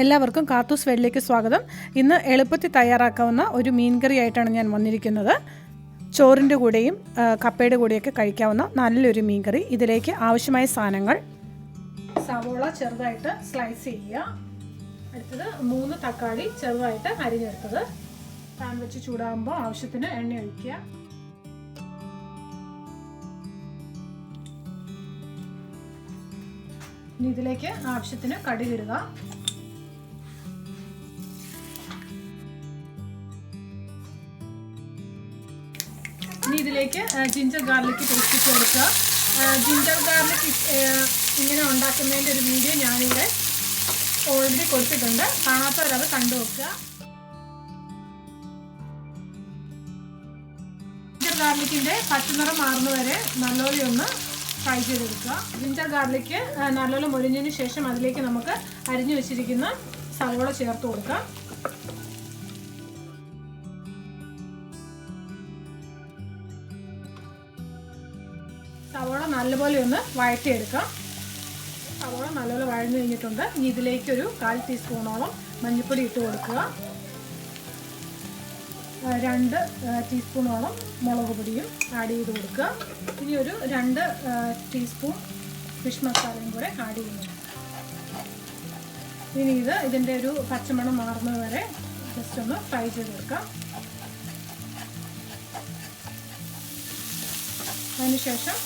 എല്ലാവർക്കും കാത്തൂസ് വേഡിലേക്ക് സ്വാഗതം. ഇന്ന് എളുപ്പത്തിൽ തയ്യാറാക്കാവുന്ന ഒരു മീൻ കറി ആയിട്ടാണ് ഞാൻ വന്നിരിക്കുന്നത്. ചോറിൻ്റെ കൂടെയും കപ്പയുടെ കൂടെയൊക്കെ കഴിക്കാവുന്ന നല്ലൊരു മീൻ കറി. ഇതിലേക്ക് ആവശ്യമായ സാധനങ്ങൾ: സവോള ചെറുതായിട്ട് സ്ലൈസ് ചെയ്യുക, അടുത്തത് 3 തക്കാളി ചെറുതായിട്ട് അരിഞ്ഞെടുത്തത്. പാൻ വെച്ച് ചൂടാകുമ്പോൾ ആവശ്യത്തിന് എണ്ണ ഒഴിക്കുക. ഇനി ഇതിലേക്ക് ആവശ്യത്തിന് കടുകിടുക. ഇനി ഇതിലേക്ക് ജിഞ്ചർ ഗാർലിക് പേസ്റ്റ് ഇട്ട് കൊടുക്കുക. ജിഞ്ചർ ഗാർലിക് ഇങ്ങനെ ഉണ്ടാക്കുന്നതിൻ്റെ ഒരു വീഡിയോ ഞാനിവിടെ ഓൾറെഡി കൊടുത്തിട്ടുണ്ട്, കാണാത്തവരത് കണ്ടു നോക്കുക. ജിഞ്ചർ ഗാർലിക്കിൻ്റെ പച്ചനിറം മാറുന്നവരെ നല്ലപോലെ ഒന്ന് ഫ്രൈ ചെയ്തെടുക്കുക. ജിഞ്ചർ ഗാർലിക്ക് നല്ലപോലെ മൊരിഞ്ഞതിന് ശേഷം അതിലേക്ക് നമുക്ക് അരിഞ്ഞു വെച്ചിരിക്കുന്ന സവോള ചേർത്ത് കൊടുക്കാം. സവോള നല്ലപോലെ ഒന്ന് വഴറ്റിയെടുക്കാം. സവോള നല്ലപോലെ വഴന്നു കഴിഞ്ഞിട്ടുണ്ട്. ഇനി ഇതിലേക്കൊരു 1/4 ടീസ്പൂണോളം മഞ്ഞൾപ്പൊടി ഇട്ട് കൊടുക്കുക. 2 ടീസ്പൂണോളം മുളക് പൊടിയും ആഡ് ചെയ്ത് കൊടുക്കുക. ഇനി ഒരു 2 ടീസ്പൂൺ ഫിഷ് മസാലയും കൂടെ ആഡ് ചെയ്യുന്നു. ഇനി ഇതിൻ്റെ ഒരു പച്ചമണം മാറുന്നത് വരെ ജസ്റ്റ് ഒന്ന് ഫ്രൈ ചെയ്ത് കൊടുക്കാം. അതിനുശേഷം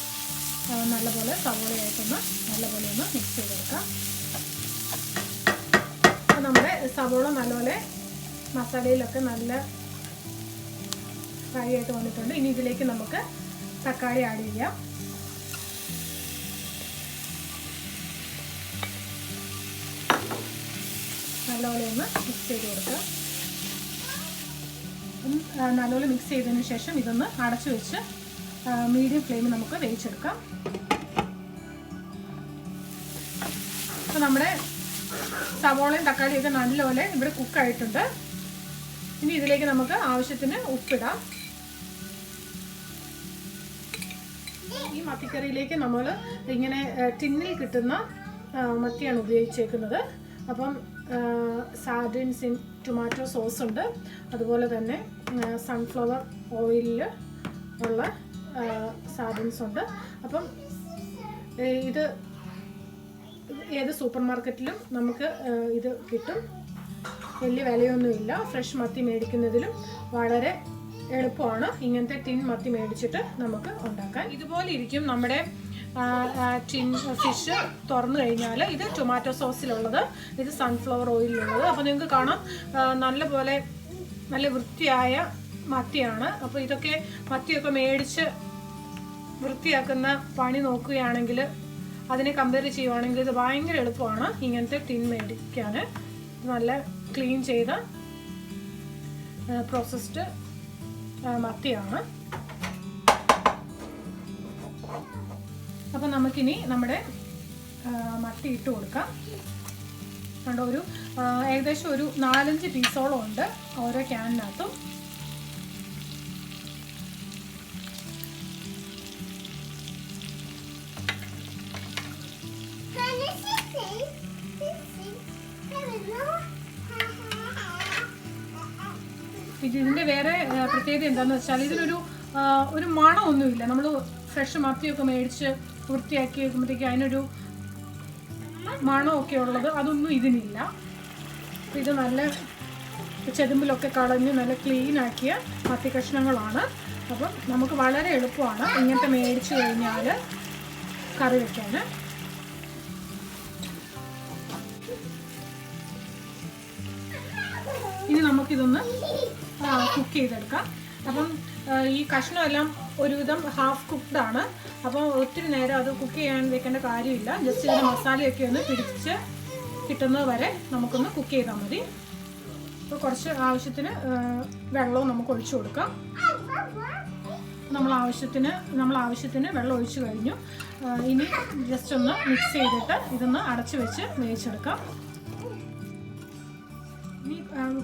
നല്ലപോലെ സവോളയായിട്ടൊന്ന് നല്ലപോലെ ഒന്ന് മിക്സ് ചെയ്തെടുക്കാം. അപ്പോൾ നമ്മുടെ സവോള നല്ലപോലെ മസാലയിലൊക്കെ നല്ല ഫ്രൈ ആയിട്ട് വന്നിട്ടുണ്ട്. ഇനി ഇതിലേക്ക് നമുക്ക് തക്കാളി ആഡ് ചെയ്യാം. നല്ലപോലെ ഒന്ന് മിക്സ് ചെയ്ത് കൊടുക്കുക. നല്ലപോലെ മിക്സ് ചെയ്തതിന് ശേഷം ഇതൊന്ന് അടച്ചു വെച്ച് മീഡിയം ഫ്ലെയിമിൽ നമുക്ക് വേവിച്ചെടുക്കാം. അപ്പോൾ നമ്മുടെ സവോളയും തക്കാളിയൊക്കെ നല്ലപോലെ ഇവിടെ കുക്കായിട്ടുണ്ട്. ഇനി ഇതിലേക്ക് നമുക്ക് ആവശ്യത്തിന് ഉപ്പിടാം. ഈ മത്തിക്കറിയിലേക്ക് നമ്മൾ ഇങ്ങനെ ടിന്നിൽ കിട്ടുന്ന മത്തിയാണ് ഉപയോഗിച്ചേക്കുന്നത്. അപ്പം സാർഡിൻസ് ഇൻ ടൊമാറ്റോ സോസ് ഉണ്ട്, അതുപോലെ തന്നെ സൺഫ്ലവർ ഓയിലിൽ ഉള്ള സാർഡിൻസ് ഉണ്ട്. അപ്പം ഇത് ഏത് സൂപ്പർ മാർക്കറ്റിലും നമുക്ക് ഇത് കിട്ടും. വലിയ വിലയൊന്നുമില്ല. ഫ്രഷ് മത്തി മേടിക്കുന്നതിലും വളരെ എളുപ്പമാണ്. ഇങ്ങനത്തെ ടിൻ മത്തി മേടിച്ചിട്ട് നമുക്ക് ഉണ്ടാക്കാൻ. ഇതുപോലെ ഇരിക്കും നമ്മുടെ ടിൻ ഫിഷ് തുറന്നു കഴിഞ്ഞാൽ. ഇത് ടൊമാറ്റോ സോസിലുള്ളത്, ഇത് സൺഫ്ലവർ ഓയിലുള്ളത്. അപ്പോൾ നിങ്ങൾക്ക് കാണാം നല്ലപോലെ നല്ല വൃത്തിയായ മത്തിയാണ്. അപ്പോൾ ഇതൊക്കെ മത്തിയൊക്കെ മേടിച്ച് വൃത്തിയാക്കുന്ന പണി നോക്കുകയാണെങ്കിൽ, അതിനെ കമ്പയർ ചെയ്യുവാണെങ്കിൽ ഇത് ഭയങ്കര എളുപ്പമാണ് ഇങ്ങനത്തെ ടിൻ മേടിക്കാൻ. നല്ല ക്ലീൻ ചെയ്ത പ്രോസസ്ഡ് മത്തിയാണ്. അപ്പോൾ നമുക്കിനി നമ്മുടെ മത്തി ഇട്ട് കൊടുക്കാം. കണ്ടോ, ഒരു ഏകദേശം ഒരു 4-5 പീസോളം ഉണ്ട് ഓരോ ക്യാനിനകത്തും. ഇതിൻ്റെ വേറെ പ്രത്യേകത എന്താണെന്ന് വെച്ചാൽ ഇതിനൊരു മണമൊന്നുമില്ല. നമ്മൾ ഫ്രഷ് മത്തിയൊക്കെ മേടിച്ച് വൃത്തിയാക്കി വെക്കുമ്പോഴത്തേക്ക് അതിനൊരു മണമൊക്കെ ഉള്ളത് അതൊന്നും ഇതിനില്ല. അപ്പോൾ ഇത് നല്ല ചെതുമ്പിലൊക്കെ കളഞ്ഞ് നല്ല ക്ലീൻ ആക്കിയ മത്തി കഷ്ണങ്ങളാണ്. അപ്പം നമുക്ക് വളരെ എളുപ്പമാണ് ഇങ്ങനത്തെ മേടിച്ച് കഴിഞ്ഞാൽ കറി വയ്ക്കാൻ. ഇനി നമുക്കിതൊന്ന് കുക്ക് ചെയ്തെടുക്കാം. അപ്പം ഈ കഷ്ണമെല്ലാം ഒരുവിധം ഹാഫ് കുക്ക്ഡ് ആണ്. അപ്പോൾ ഒത്തിരി നേരം അത് കുക്ക് ചെയ്യാൻ വെക്കേണ്ട കാര്യമില്ല. ജസ്റ്റ് ഇതിൻ്റെ മസാലയൊക്കെ ഒന്ന് പിടിച്ച് കിട്ടുന്നത് വരെ നമുക്കൊന്ന് കുക്ക് ചെയ്താൽ മതി. അപ്പോൾ കുറച്ച് ആവശ്യത്തിന് വെള്ളവും നമുക്ക് ഒഴിച്ചു കൊടുക്കാം. നമ്മൾ ആവശ്യത്തിന് വെള്ളം ഒഴിച്ചു കഴിഞ്ഞു. ഇനി ജസ്റ്റ് ഒന്ന് മിക്സ് ചെയ്തിട്ട് ഇതൊന്ന് അടച്ചു വെച്ച് വേവിച്ചെടുക്കാം. ഇനി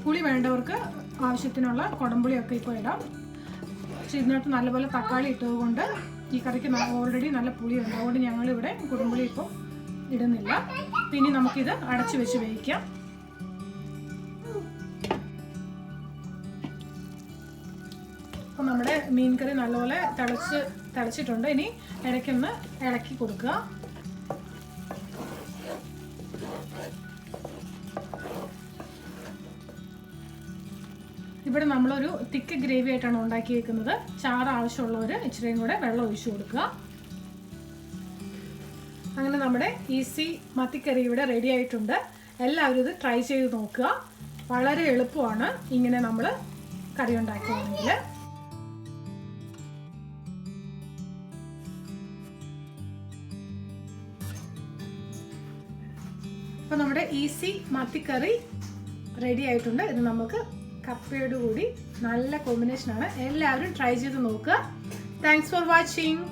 പുളി വേണ്ടവർക്ക് ആവശ്യത്തിനുള്ള കുടംപുളിയൊക്കെ ഇപ്പോൾ ഇടാം. പക്ഷെ ഇതിനകത്ത് നല്ലപോലെ തക്കാളി ഇട്ടതുകൊണ്ട് ഈ കറിക്ക് ഓൾറെഡി നല്ല പുളിയുണ്ട്. അതുകൊണ്ട് ഞങ്ങളിവിടെ കുടംപുളി ഇപ്പോൾ ഇടുന്നില്ല. പിന്നെ നമുക്കിത് അടച്ചു വെച്ച് വേവിക്കാം. അപ്പോൾ നമ്മുടെ മീൻ കറി നല്ലപോലെ തിളച്ചിട്ടുണ്ട്. ഇനി ഇടയ്ക്കൊന്ന് ഇളക്കി കൊടുക്കുക. ഇവിടെ നമ്മളൊരു തിക്ക് ഗ്രേവി ആയിട്ടാണ് ഉണ്ടാക്കിയേക്കുന്നത്. ചാറ് ആവശ്യമുള്ളവർ ഇച്ചിരിയും കൂടെ വെള്ളം ഒഴിച്ചു കൊടുക്കുക. അങ്ങനെ നമ്മുടെ ഈസി മത്തിക്കറി ഇവിടെ റെഡി ആയിട്ടുണ്ട്. എല്ലാവരും ഇത് ട്രൈ ചെയ്ത് നോക്കുക. വളരെ എളുപ്പമാണ് ഇങ്ങനെ നമ്മൾ കറി ഉണ്ടാക്കുകയാണെങ്കിൽ. അപ്പോൾ നമ്മുടെ ഈസി മത്തിക്കറി റെഡി ആയിട്ടുണ്ട്. ഇത് നമുക്ക് കപ്പയോട് കൂടി നല്ല കോമ്പിനേഷനാണ്. എല്ലാവരും ട്രൈ ചെയ്ത് നോക്കുക. Thanks for watching.